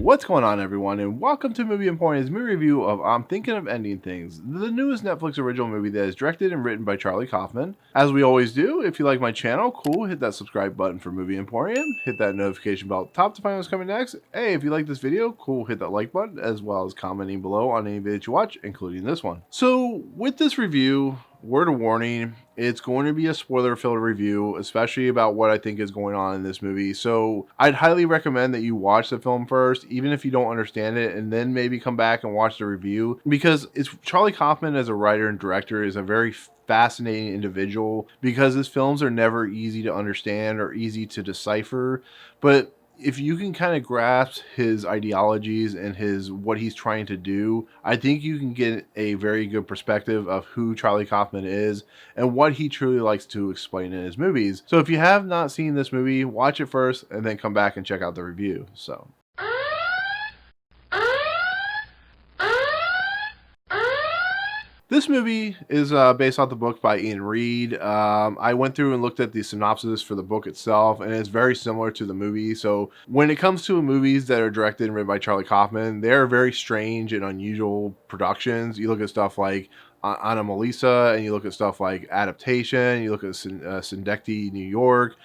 What's going on, everyone, and welcome to Movie Emporium's movie review of I'm Thinking of Ending Things, the newest Netflix original movie that is directed and written by Charlie Kaufman. As we always do, if you like my channel, cool, hit that subscribe button for Movie Emporium, hit that notification bell at the top to find out what's coming next. Hey, if you like this video, cool, hit that like button, as well as commenting below on any video that you watch, including this one. So, with this review, word of warning, it's going to be a spoiler-filled review, especially about what I think is going on in this movie. So I'd highly recommend that you watch the film first, even if you don't understand it, and then maybe come back and watch the review, because it's Charlie Kaufman as a writer and director is a very fascinating individual, because his films are never easy to understand or easy to decipher, but if you can kind of grasp his ideologies and his what he's trying to do, I think you can get a very good perspective of who Charlie Kaufman is and what he truly likes to explain in his movies. So if you have not seen this movie, watch it first and then come back and check out the review. So this movie is based off the book by Ian Reid. I went through and looked at the synopsis for the book itself, and it's very similar to the movie. So when it comes to movies that are directed and written by Charlie Kaufman, they're very strange and unusual productions. You look at stuff like Anomalisa, and you look at stuff like Adaptation, you look at Synecdoche, New York.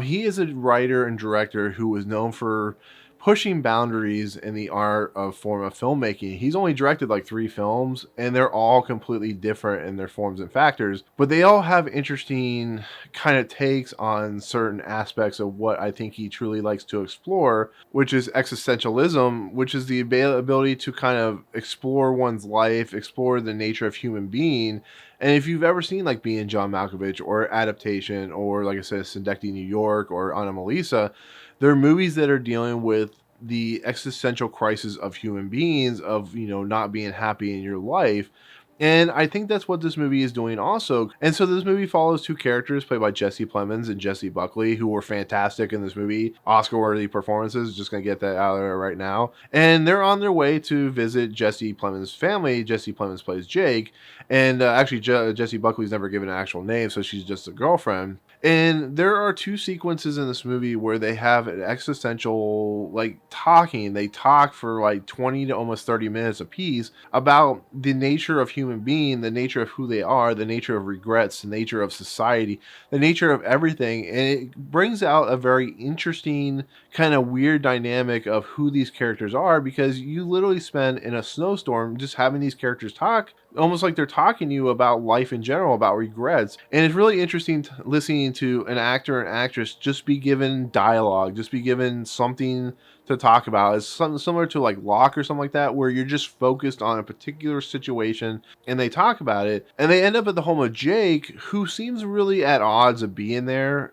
He is a writer and director who was known for pushing boundaries in the art of form of filmmaking. He's only directed like 3 films, and they're all completely different in their forms and factors, but they all have interesting kind of takes on certain aspects of what I think he truly likes to explore, which is existentialism, which is the ability to kind of explore one's life, explore the nature of human being. And if you've ever seen like Being John Malkovich or Adaptation or, like I said, Synecdoche, New York or Anomalisa, they're movies that are dealing with the existential crisis of human beings, of, not being happy in your life. And I think that's what this movie is doing also. And so this movie follows 2 characters played by Jesse Plemons and Jessie Buckley, who were fantastic in this movie. Oscar-worthy performances, just going to get that out of there right now. And they're on their way to visit Jesse Plemons' family. Jesse Plemons plays Jake. And actually, Jessie Buckley's never given an actual name, so she's just a girlfriend. And there are 2 sequences in this movie where they have an existential, talking. They talk for 20 to almost 30 minutes apiece about the nature of human being, the nature of who they are, the nature of regrets, the nature of society, the nature of everything. And it brings out a very interesting kind of weird dynamic of who these characters are, because you literally spend in a snowstorm just having these characters talk almost like they're talking to you about life in general, about regrets. And it's really interesting listening to an actor and actress just be given dialogue, just be given something to talk about. It's something similar to like Locke or something like that, where you're just focused on a particular situation and they talk about it. And they end up at the home of Jake, who seems really at odds of being there.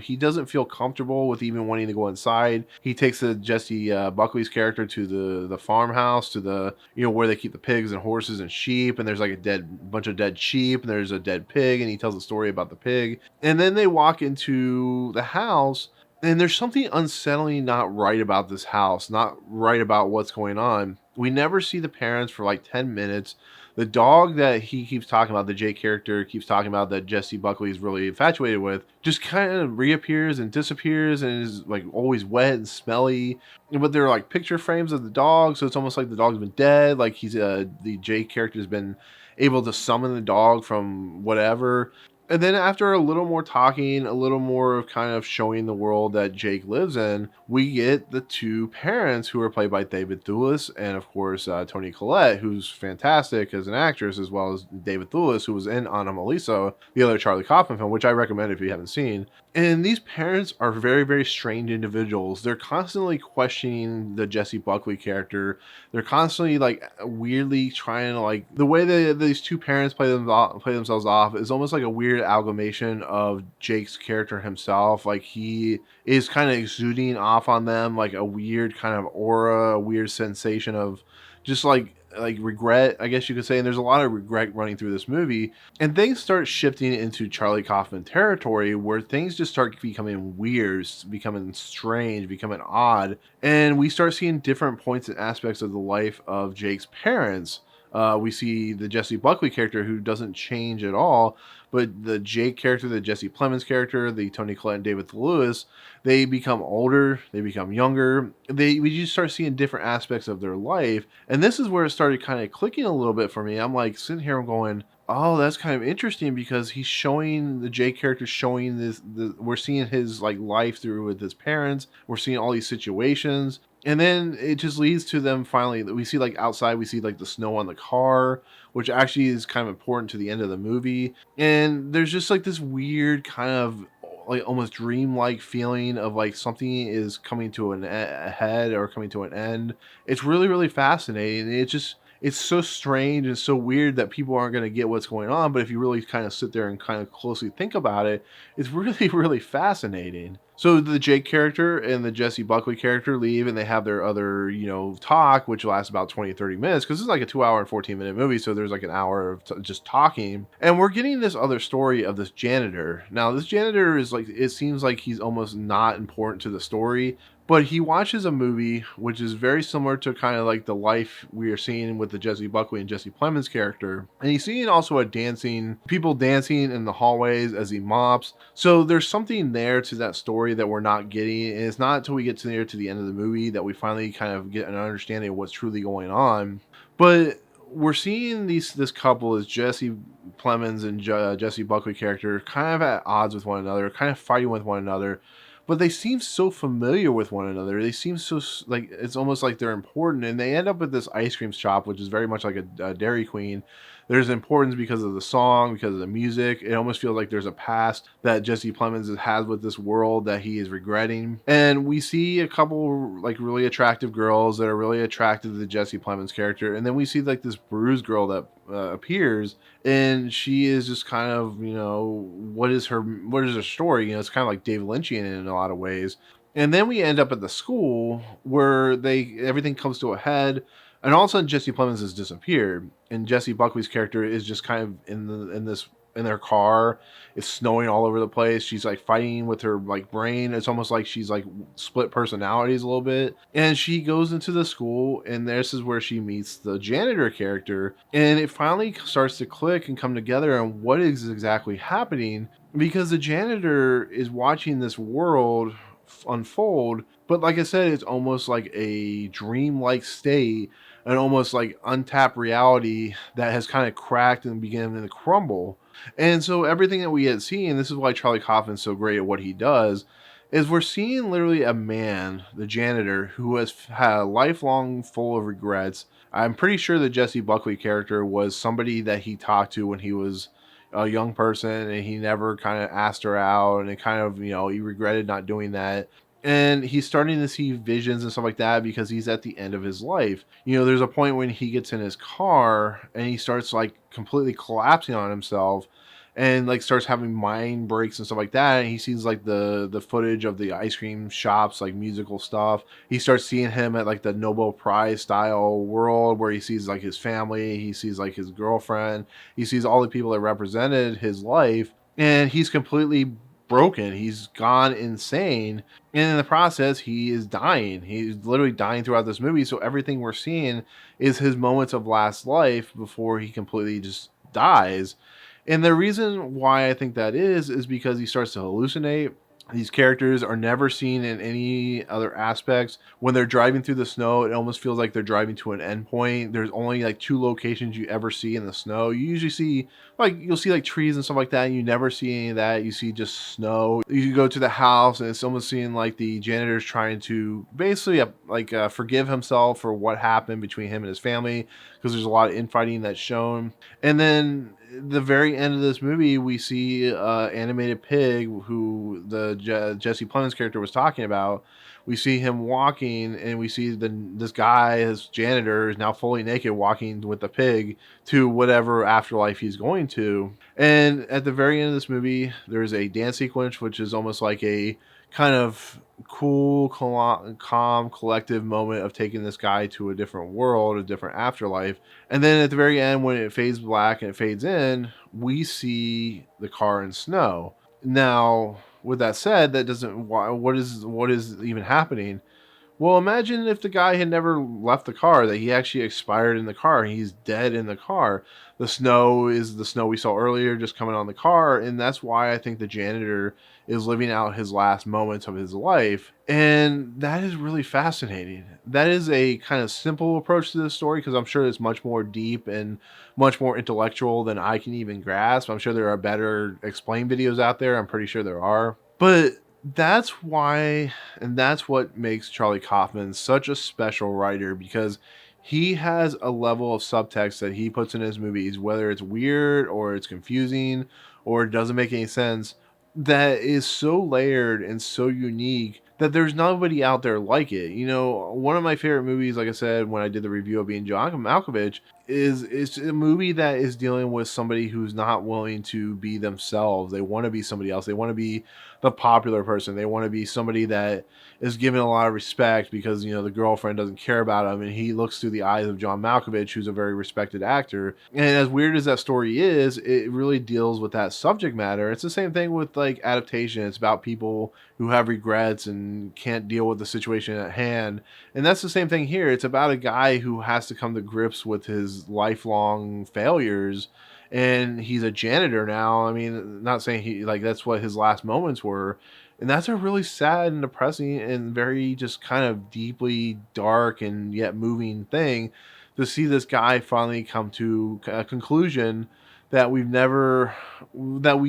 He doesn't feel comfortable with even wanting to go inside. He takes Jesse Buckley's character to the farmhouse, to the, where they keep the pigs and horses and sheep. And there's like a bunch of dead sheep, and there's a dead pig, and he tells a story about the pig. And then they walk into the house, and there's something unsettling not right about this house, not right about what's going on. We never see the parents for like 10 minutes. The dog that he keeps talking about, the Jake character keeps talking about, that Jesse Buckley is really infatuated with, just kind of reappears and disappears and is like always wet and smelly. But they're like picture frames of the dog, so it's almost like the dog's been dead. Like the Jake character has been able to summon the dog from whatever. And then after a little more talking, a little more of kind of showing the world that Jake lives in, we get the 2 parents, who are played by David Thewlis and, of course, Toni Collette, who's fantastic as an actress, as well as David Thewlis, who was in Anomalisa, the other Charlie Kaufman film, which I recommend if you haven't seen. And these parents are very, very strange individuals. They're constantly questioning the Jesse Buckley character. They're constantly weirdly trying to the way that these 2 parents play themselves off is almost like a weird amalgamation of Jake's character himself. Like, he is kind of exuding off on them like a weird kind of aura, a weird sensation of just like regret, I guess you could say. And there's a lot of regret running through this movie, and things start shifting into Charlie Kaufman territory, where things just start becoming weird, becoming strange, becoming odd, and we start seeing different points and aspects of the life of Jake's parents. We see the Jesse Buckley character who doesn't change at all, but the Jake character, the Jesse Plemons character, the Tony Collette and David Lewis, they become older, they become younger. We just start seeing different aspects of their life, and this is where it started kind of clicking a little bit for me. I'm like sitting here, I'm going, oh, that's kind of interesting because he's showing the Jake character showing we're seeing his like life through with his parents. We're seeing all these situations. And then it just leads to them finally. We see like outside, we see like the snow on the car, which actually is kind of important to the end of the movie. And there's just like this weird kind of like almost dreamlike feeling of like something is coming to a head or coming to an end. It's really, really fascinating. It's so strange and so weird that people aren't going to get what's going on. But if you really kind of sit there and kind of closely think about it, it's really, really fascinating. So the Jake character and the Jesse Buckley character leave and they have their other, talk, which lasts about 20, 30 minutes because it's like a 2 hour and 14-minute movie. So there's like an hour of just talking. And we're getting this other story of this janitor. Now, this janitor is like, it seems like he's almost not important to the story, but he watches a movie which is very similar to kind of like the life we are seeing with the Jesse Buckley and Jesse Plemons character. And he's seeing also people dancing in the hallways as he mops. So there's something there to that story that we're not getting. And it's not until we get to near to the end of the movie that we finally kind of get an understanding of what's truly going on. But we're seeing this couple as Jesse Plemons and Jesse Buckley character kind of at odds with one another, kind of fighting with one another, but they seem so familiar with one another. They seem so like it's almost like they're important, and they end up at this ice cream shop, which is very much like a Dairy Queen. There's importance because of the song, because of the music. It almost feels like there's a past that Jesse Plemons has with this world that he is regretting. And we see a couple like really attractive girls that are really attracted to the Jesse Plemons character, and then we see like this bruised girl that appears, and she is just kind of what is her story. It's kind of like Dave Lynchian in a lot of ways. And then we end up at the school where everything comes to a head, and all of a sudden Jesse Plemons has disappeared, and Jesse Buckley's character is just kind of in their car. It's snowing all over the place. She's like fighting with her like brain. It's almost like she's like split personalities a little bit. And she goes into the school, and this is where she meets the janitor character, and it finally starts to click and come together on what is exactly happening, because the janitor is watching this world unfold. But like I said, it's almost like a dream-like state, and almost like untapped reality that has kind of cracked and beginning to crumble. And so everything that we had seen, this is why Charlie Kaufman's so great at what he does, is we're seeing literally a man, the janitor, who has had a lifelong full of regrets. I'm pretty sure the Jesse Buckley character was somebody that he talked to when he was a young person, and he never kind of asked her out, and it kind of, he regretted not doing that. And he's starting to see visions and stuff like that because he's at the end of his life. There's a point when he gets in his car and he starts like completely collapsing on himself, and like starts having mind breaks and stuff like that. And he sees like the footage of the ice cream shops, like musical stuff. He starts seeing him at like the Nobel Prize style world where he sees like his family, he sees like his girlfriend, he sees all the people that represented his life, and he's completely broken. He's gone insane. And in the process, he is dying. He's literally dying throughout this movie. So everything we're seeing is his moments of last life before he completely just dies. And the reason why I think that is because he starts to hallucinate. These characters are never seen in any other aspects. When they're driving through the snow, it almost feels like they're driving to an endpoint. There's only like two locations you ever see in the snow. You usually see you'll see like trees and stuff like that, and you never see any of that. You see just snow. You go to the house, and it's almost seeing like the janitor's trying to basically forgive himself for what happened between him and his family, because there's a lot of infighting that's shown. And then the very end of this movie, we see animated pig who the Jesse Plemons character was talking about. We see him walking, and we see this guy, his janitor, is now fully naked, walking with the pig to whatever afterlife he's going to. And at the very end of this movie, there's a dance sequence, which is almost like a kind of cool, calm, collective moment of taking this guy to a different world, a different afterlife. And then at the very end, when it fades black and it fades in, we see the car in snow. Now, with that said, that doesn't. What is even happening? Well, imagine if the guy had never left the car, that he actually expired in the car. He's dead in the car. The snow is the snow we saw earlier just coming on the car. And that's why I think the janitor is living out his last moments of his life. And that is really fascinating. That is a kind of simple approach to this story because I'm sure it's much more deep and much more intellectual than I can even grasp. I'm sure there are better explained videos out there. I'm pretty sure there are. But that's why, and that's what makes Charlie Kaufman such a special writer, because he has a level of subtext that he puts in his movies, whether it's weird or it's confusing or it doesn't make any sense, that is so layered and so unique that there's nobody out there like it. You know, one of my favorite movies, like I said when I did the review of Being John Malkovich, is a movie that is dealing with somebody who's not willing to be themselves. They want to be somebody else. They want to be the popular person. They want to be somebody that is given a lot of respect because, you know, the girlfriend doesn't care about him, and he looks through the eyes of John Malkovich, who's a very respected actor. And as weird as that story is, it really deals with that subject matter. It's the same thing with like adaptation. It's about people who have regrets and can't deal with the situation at hand. And that's the same thing here. It's about a guy who has to come to grips with his lifelong failures, and he's a janitor now. I mean, not saying he like that's what his last moments were. And that's a really sad and depressing and very just kind of deeply dark and yet moving thing to see this guy finally come to a conclusion that we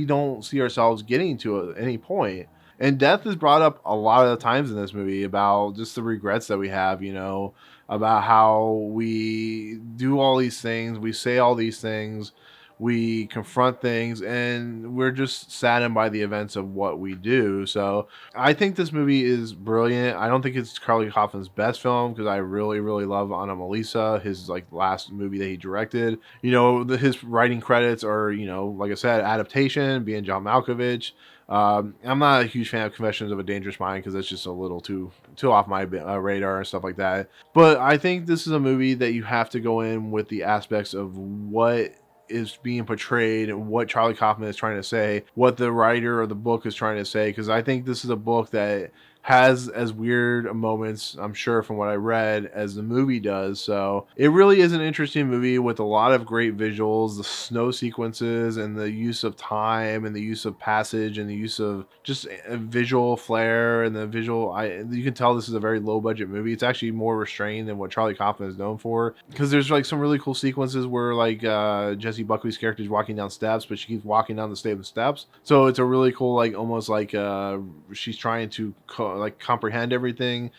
don't see ourselves getting to at any point. And death is brought up a lot of the times in this movie about just the regrets that we have, you know, about how we do all these things, we say all these things, we confront things, and we're just saddened by the events of what we do. So I think this movie is brilliant. I don't think it's Charlie Kaufman's best film because I really, really love Anomalisa, his like last movie that he directed. You know, his writing credits are, you know, like I said, adaptation, being John Malkovich. I'm not a huge fan of Confessions of a Dangerous Mind because that's just a little too off my radar and stuff like that. But I think this is a movie that you have to go in with the aspects of what is being portrayed and what Charlie Kaufman is trying to say, what the writer of the book is trying to say, because I think this is a book that has as weird moments, I'm sure from what I read, as the movie does. So it really is an interesting movie with a lot of great visuals, the snow sequences and the use of time and the use of passage and the use of just a visual flair and the visual. You can tell this is a very low budget movie. It's actually more restrained than what Charlie Kaufman is known for, because there's like some really cool sequences where like Jessie Buckley's character is walking down steps, but she keeps walking down the same steps. So it's a really cool, like almost like she's trying to like comprehend everything.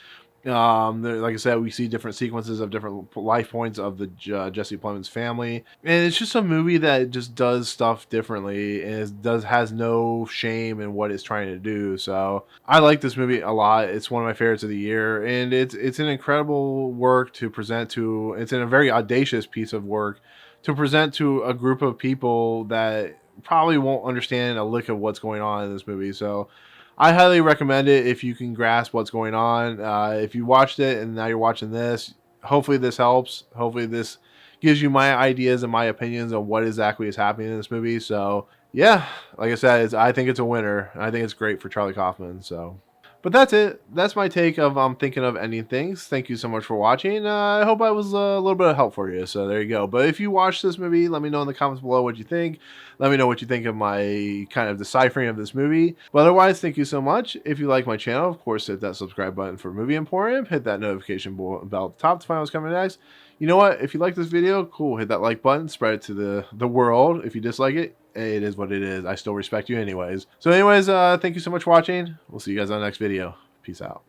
Like I said, we see different sequences of different life points of the Jesse Plemons family, and it's just a movie that just does stuff differently and has no shame in what it's trying to do. So I like this movie a lot. It's one of my favorites of the year, and it's an incredible work to present to. It's a very audacious piece of work to present to a group of people that probably won't understand a lick of what's going on in this movie. So I highly recommend it if you can grasp what's going on. If you watched it and now you're watching this, hopefully this helps. Hopefully this gives you my ideas and my opinions on what exactly is happening in this movie. So yeah, like I said, I think it's a winner. I think it's great for Charlie Kaufman. So, but that's it. That's my take of thinking of ending things. Thank you so much for watching. I hope I was a little bit of help for you. So there you go. But if you watch this movie, let me know in the comments below what you think. Let me know what you think of my kind of deciphering of this movie. But otherwise, thank you so much. If you like my channel, of course, hit that subscribe button for Movie Emporium. Hit that notification bell at the top to find out what's coming next. You know what? If you like this video, cool. Hit that like button. Spread it to the world. If you dislike it, it is what it is. I still respect you anyways. So anyways, thank you so much for watching. We'll see you guys on the next video. Peace out.